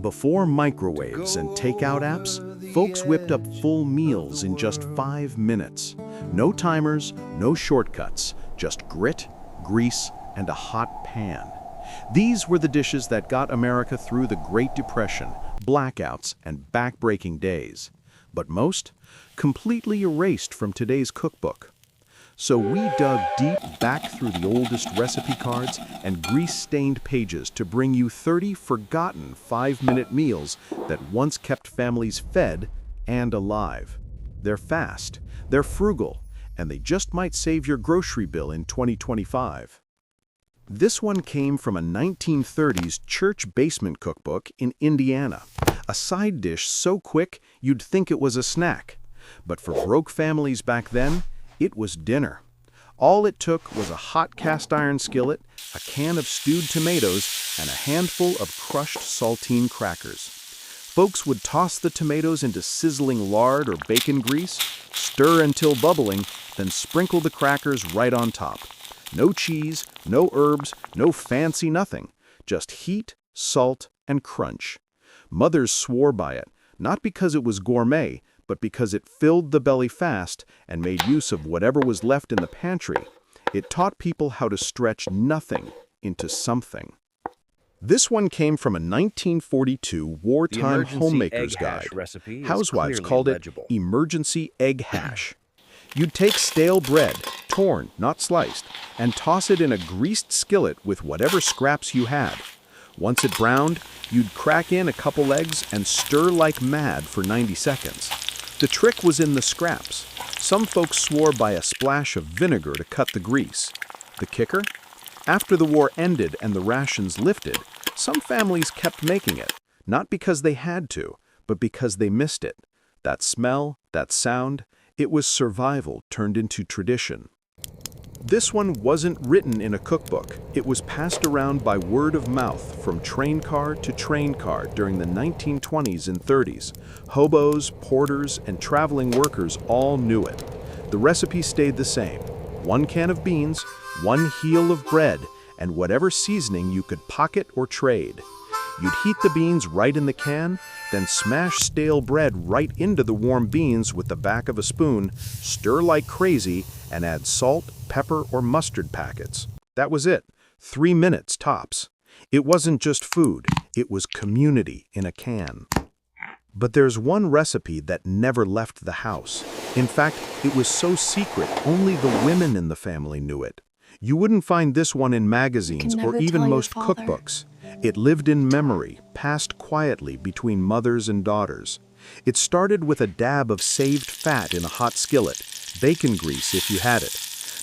Before microwaves and takeout apps, folks whipped up full meals in just 5 minutes. No timers, no shortcuts, just grit, grease, and a hot pan. These were the dishes that got America through the Great Depression, blackouts, and back-breaking days. But most, completely erased from today's cookbook. So we dug deep back through the oldest recipe cards and grease-stained pages to bring you 30 forgotten 5-minute meals that once kept families fed and alive. They're fast, they're frugal, and they just might save your grocery bill in 2025. This one came from a 1930s church basement cookbook in Indiana, a side dish so quick you'd think it was a snack. But for broke families back then, it was dinner. All it took was a hot cast iron skillet, a can of stewed tomatoes, and a handful of crushed saltine crackers. Folks would toss the tomatoes into sizzling lard or bacon grease, stir until bubbling, then sprinkle the crackers right on top. No cheese, no herbs, no fancy nothing. Just heat, salt, and crunch. Mothers swore by it, not because it was gourmet, but because it filled the belly fast and made use of whatever was left in the pantry. It taught people how to stretch nothing into something. This one came from a 1942 wartime homemaker's guide. Housewives called it emergency egg hash. You'd take stale bread, torn, not sliced, and toss it in a greased skillet with whatever scraps you had. Once it browned, you'd crack in a couple eggs and stir like mad for 90 seconds. The trick was in the scraps. Some folks swore by a splash of vinegar to cut the grease. The kicker? After the war ended and the rations lifted, some families kept making it, not because they had to, but because they missed it. That smell, that sound, it was survival turned into tradition. This one wasn't written in a cookbook. It was passed around by word of mouth from train car to train car during the 1920s and 30s. Hobos, porters, and traveling workers all knew it. The recipe stayed the same. 1 can of beans, 1 heel of bread, and whatever seasoning you could pocket or trade. You'd heat the beans right in the can, then smash stale bread right into the warm beans with the back of a spoon, stir like crazy, and add salt, pepper, or mustard packets. That was it. 3 minutes tops. It wasn't just food, it was community in a can. But there's one recipe that never left the house. In fact, it was so secret, only the women in the family knew it. You wouldn't find this one in magazines or even most cookbooks. It lived in memory, passed quietly between mothers and daughters. It started with a dab of saved fat in a hot skillet, bacon grease if you had it.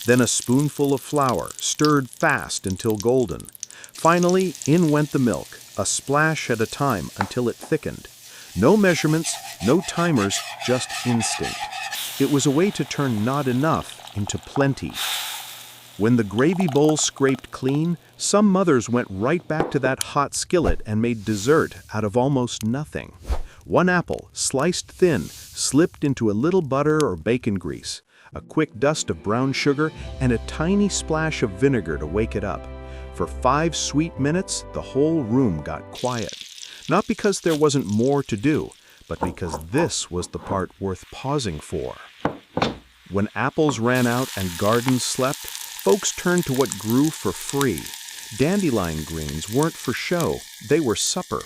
Then a spoonful of flour, stirred fast until golden. Finally, in went the milk, a splash at a time until it thickened. No measurements, no timers, just instinct. It was a way to turn not enough into plenty. When the gravy bowl scraped clean, some mothers went right back to that hot skillet and made dessert out of almost nothing. 1 apple, sliced thin, slipped into a little butter or bacon grease, a quick dust of brown sugar, and a tiny splash of vinegar to wake it up. For 5 sweet minutes, the whole room got quiet. Not because there wasn't more to do, but because this was the part worth pausing for. When apples ran out and gardens slept, folks turned to what grew for free. Dandelion greens weren't for show, they were supper.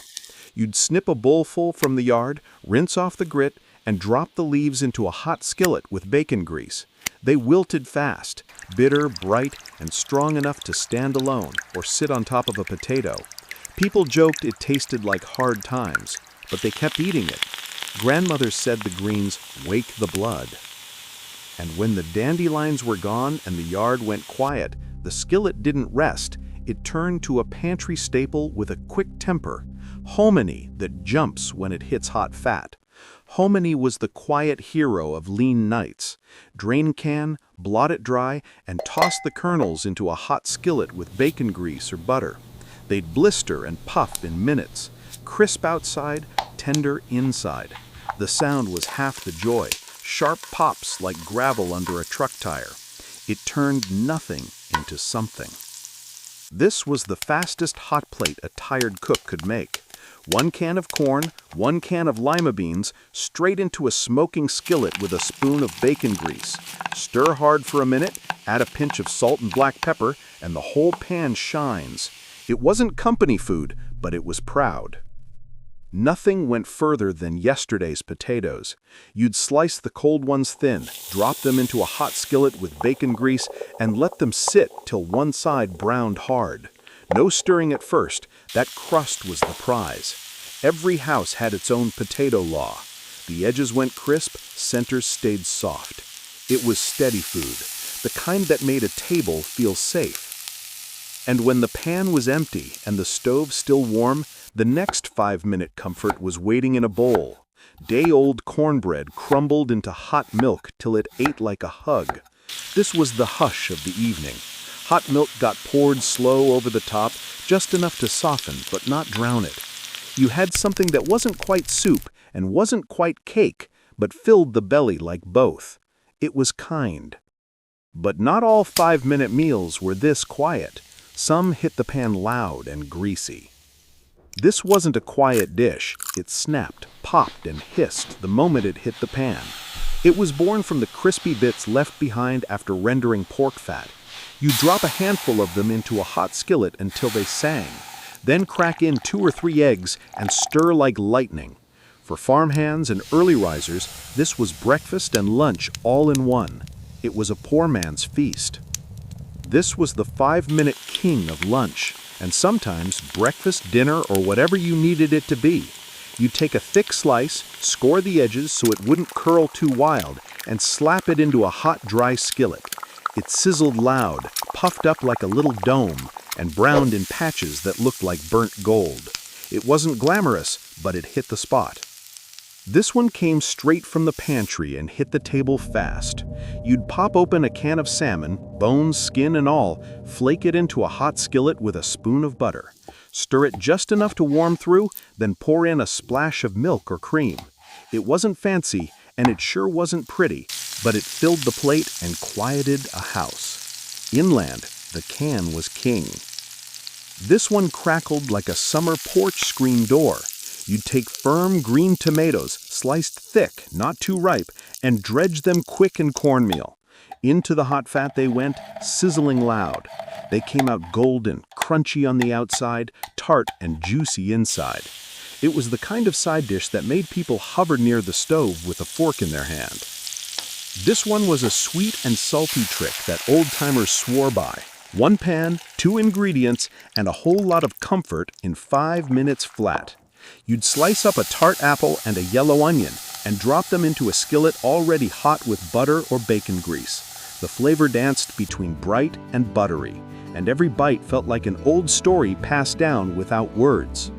You'd snip a bowlful from the yard, rinse off the grit, and drop the leaves into a hot skillet with bacon grease. They wilted fast, bitter, bright, and strong enough to stand alone or sit on top of a potato. People joked it tasted like hard times, but they kept eating it. Grandmothers said the greens wake the blood. And when the dandelions were gone and the yard went quiet, the skillet didn't rest. It turned to a pantry staple with a quick temper. Hominy that jumps when it hits hot fat. Hominy was the quiet hero of lean nights. Drain can, blot it dry, and toss the kernels into a hot skillet with bacon grease or butter. They'd blister and puff in minutes. Crisp outside, tender inside. The sound was half the joy. Sharp pops like gravel under a truck tire. It turned nothing into something. This was the fastest hot plate a tired cook could make. 1 can of corn, 1 can of lima beans, straight into a smoking skillet with a spoon of bacon grease. Stir hard for a minute, add a pinch of salt and black pepper, and the whole pan shines. It wasn't company food, but it was proud. Nothing went further than yesterday's potatoes. You'd slice the cold ones thin, drop them into a hot skillet with bacon grease, and let them sit till one side browned hard. No stirring at first, that crust was the prize. Every house had its own potato law. The edges went crisp, centers stayed soft. It was steady food, the kind that made a table feel safe. And when the pan was empty and the stove still warm, the next 5-minute comfort was waiting in a bowl. Day-old cornbread crumbled into hot milk till it ate like a hug. This was the hush of the evening. Hot milk got poured slow over the top, just enough to soften but not drown it. You had something that wasn't quite soup and wasn't quite cake, but filled the belly like both. It was kind. But not all 5-minute meals were this quiet. Some hit the pan loud and greasy. This wasn't a quiet dish. It snapped, popped, and hissed the moment it hit the pan. It was born from the crispy bits left behind after rendering pork fat. You drop a handful of them into a hot skillet until they sang. Then crack in 2 or 3 eggs and stir like lightning. For farmhands and early risers, this was breakfast and lunch all in one. It was a poor man's feast. This was the 5-minute king of lunch, and sometimes breakfast, dinner, or whatever you needed it to be. You'd take a thick slice, score the edges so it wouldn't curl too wild, and slap it into a hot, dry skillet. It sizzled loud, puffed up like a little dome, and browned in patches that looked like burnt gold. It wasn't glamorous, but it hit the spot. This one came straight from the pantry and hit the table fast. You'd pop open a can of salmon, bones, skin, and all, flake it into a hot skillet with a spoon of butter. Stir it just enough to warm through, then pour in a splash of milk or cream. It wasn't fancy, and it sure wasn't pretty, but it filled the plate and quieted a house. Inland, the can was king. This one crackled like a summer porch screen door. You'd take firm green tomatoes, sliced thick, not too ripe, and dredge them quick in cornmeal. Into the hot fat they went, sizzling loud. They came out golden, crunchy on the outside, tart and juicy inside. It was the kind of side dish that made people hover near the stove with a fork in their hand. This one was a sweet and salty trick that old-timers swore by. 1 pan, 2 ingredients, and a whole lot of comfort in 5 minutes flat. You'd slice up a tart apple and a yellow onion and drop them into a skillet already hot with butter or bacon grease. The flavor danced between bright and buttery, and every bite felt like an old story passed down without words.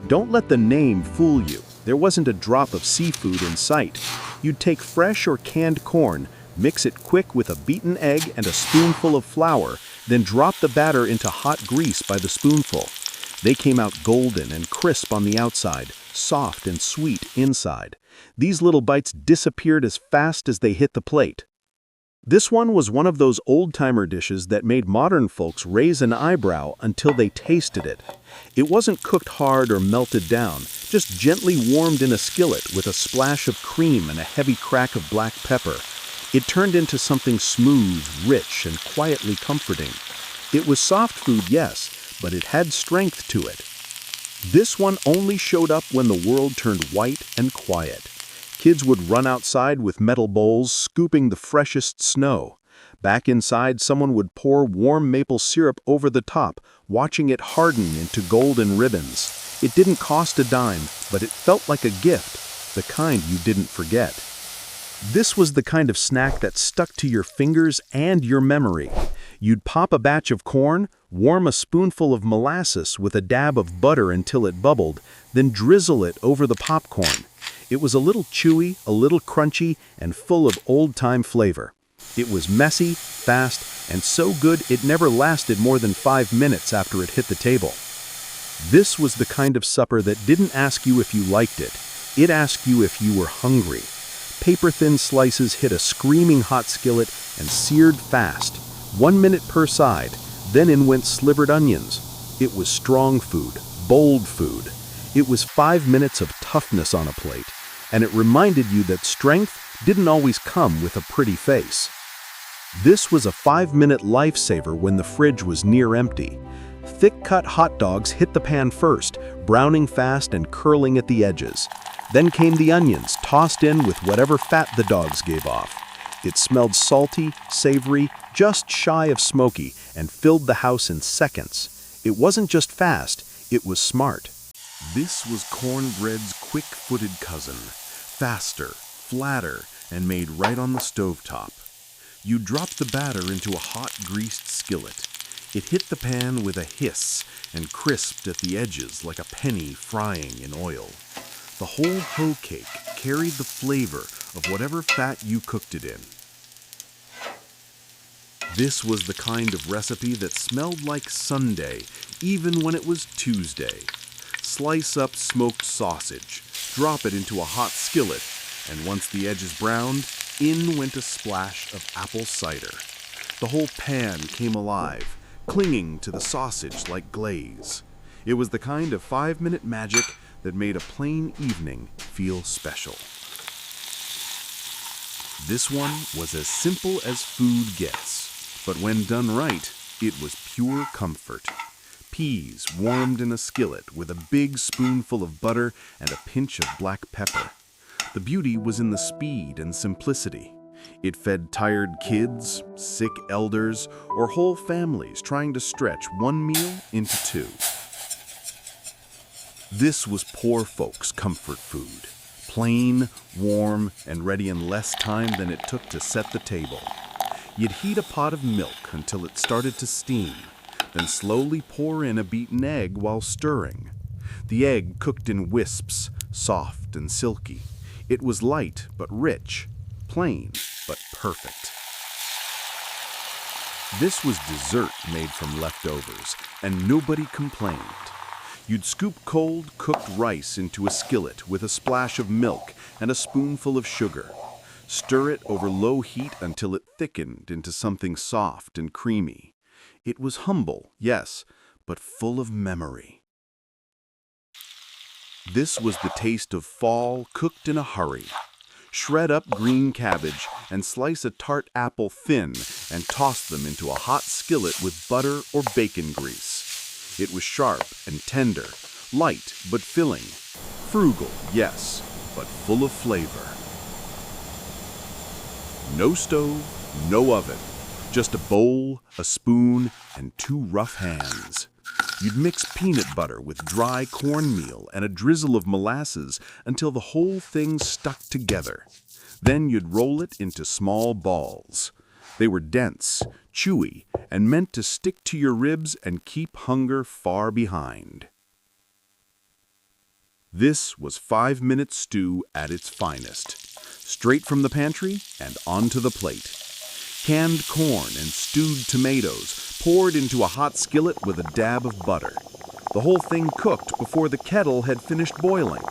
Don't let the name fool you. There wasn't a drop of seafood in sight. You'd take fresh or canned corn, mix it quick with a beaten egg and a spoonful of flour, then drop the batter into hot grease by the spoonful. They came out golden and crisp on the outside, soft and sweet inside. These little bites disappeared as fast as they hit the plate. This one was one of those old-timer dishes that made modern folks raise an eyebrow until they tasted it. It wasn't cooked hard or melted down, just gently warmed in a skillet with a splash of cream and a heavy crack of black pepper. It turned into something smooth, rich, and quietly comforting. It was soft food, yes, but it had strength to it. This one only showed up when the world turned white and quiet. Kids would run outside with metal bowls, scooping the freshest snow. Back inside, someone would pour warm maple syrup over the top, watching it harden into golden ribbons. It didn't cost a dime, but it felt like a gift, the kind you didn't forget. This was the kind of snack that stuck to your fingers and your memory. You'd pop a batch of corn, warm a spoonful of molasses with a dab of butter until it bubbled, then drizzle it over the popcorn. It was a little chewy, a little crunchy, and full of old-time flavor. It was messy, fast, and so good it never lasted more than 5 minutes after it hit the table. This was the kind of supper that didn't ask you if you liked it. It asked you if you were hungry. Paper-thin slices hit a screaming hot skillet and seared fast, 1 minute per side. Then in went slivered onions. It was strong food, bold food. It was 5 minutes of toughness on a plate, and it reminded you that strength didn't always come with a pretty face. This was a 5-minute lifesaver when the fridge was near empty. Thick-cut hot dogs hit the pan first, browning fast and curling at the edges. Then came the onions, tossed in with whatever fat the dogs gave off. It smelled salty, savory, just shy of smoky, and filled the house in seconds. It wasn't just fast, it was smart. This was cornbread's quick-footed cousin. Faster, flatter, and made right on the stovetop. You dropped the batter into a hot, greased skillet. It hit the pan with a hiss and crisped at the edges like a penny frying in oil. The whole hoe cake carried the flavor of whatever fat you cooked it in. This was the kind of recipe that smelled like Sunday, even when it was Tuesday. Slice up smoked sausage, drop it into a hot skillet, and once the edges browned, in went a splash of apple cider. The whole pan came alive, clinging to the sausage like glaze. It was the kind of 5-minute magic that made a plain evening feel special. This one was as simple as food gets, but when done right, it was pure comfort. Peas warmed in a skillet with a big spoonful of butter and a pinch of black pepper. The beauty was in the speed and simplicity. It fed tired kids, sick elders, or whole families trying to stretch one meal into two. This was poor folks' comfort food. Plain, warm, and ready in less time than it took to set the table. You'd heat a pot of milk until it started to steam, then slowly pour in a beaten egg while stirring. The egg cooked in wisps, soft and silky. It was light but rich, plain but perfect. This was dessert made from leftovers, and nobody complained. You'd scoop cold, cooked rice into a skillet with a splash of milk and a spoonful of sugar. Stir it over low heat until it thickened into something soft and creamy. It was humble, yes, but full of memory. This was the taste of fall cooked in a hurry. Shred up green cabbage and slice a tart apple thin and toss them into a hot skillet with butter or bacon grease. It was sharp and tender, light but filling. Frugal, yes, but full of flavor. No stove, no oven, just a bowl, a spoon, and 2 rough hands. You'd mix peanut butter with dry cornmeal and a drizzle of molasses until the whole thing stuck together. Then you'd roll it into small balls. They were dense, chewy, and meant to stick to your ribs and keep hunger far behind. This was 5-minute stew at its finest. Straight from the pantry and onto the plate. Canned corn and stewed tomatoes poured into a hot skillet with a dab of butter. The whole thing cooked before the kettle had finished boiling.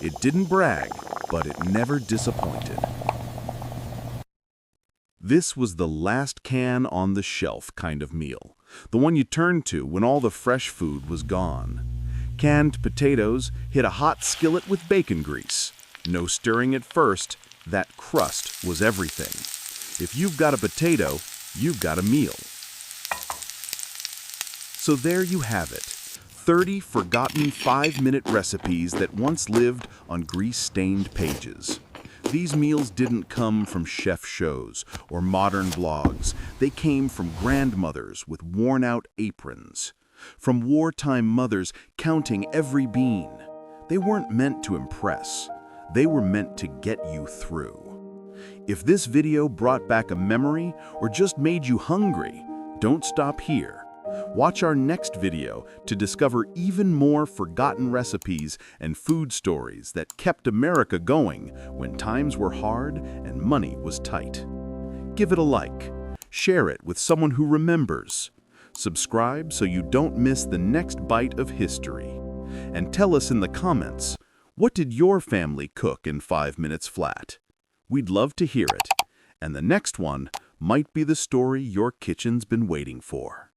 It didn't brag, but it never disappointed. This was the last can on the shelf kind of meal, the one you turned to when all the fresh food was gone. Canned potatoes hit a hot skillet with bacon grease. No stirring at first, that crust was everything. If you've got a potato, you've got a meal. So there you have it, 30 forgotten 5-minute recipes that once lived on grease-stained pages. These meals didn't come from chef shows or modern blogs. They came from grandmothers with worn-out aprons, from wartime mothers counting every bean. They weren't meant to impress. They were meant to get you through. If this video brought back a memory or just made you hungry, don't stop here. Watch our next video to discover even more forgotten recipes and food stories that kept America going when times were hard and money was tight. Give it a like, share it with someone who remembers, subscribe so you don't miss the next bite of history, and tell us in the comments, what did your family cook in 5 minutes flat? We'd love to hear it, and the next one might be the story your kitchen's been waiting for.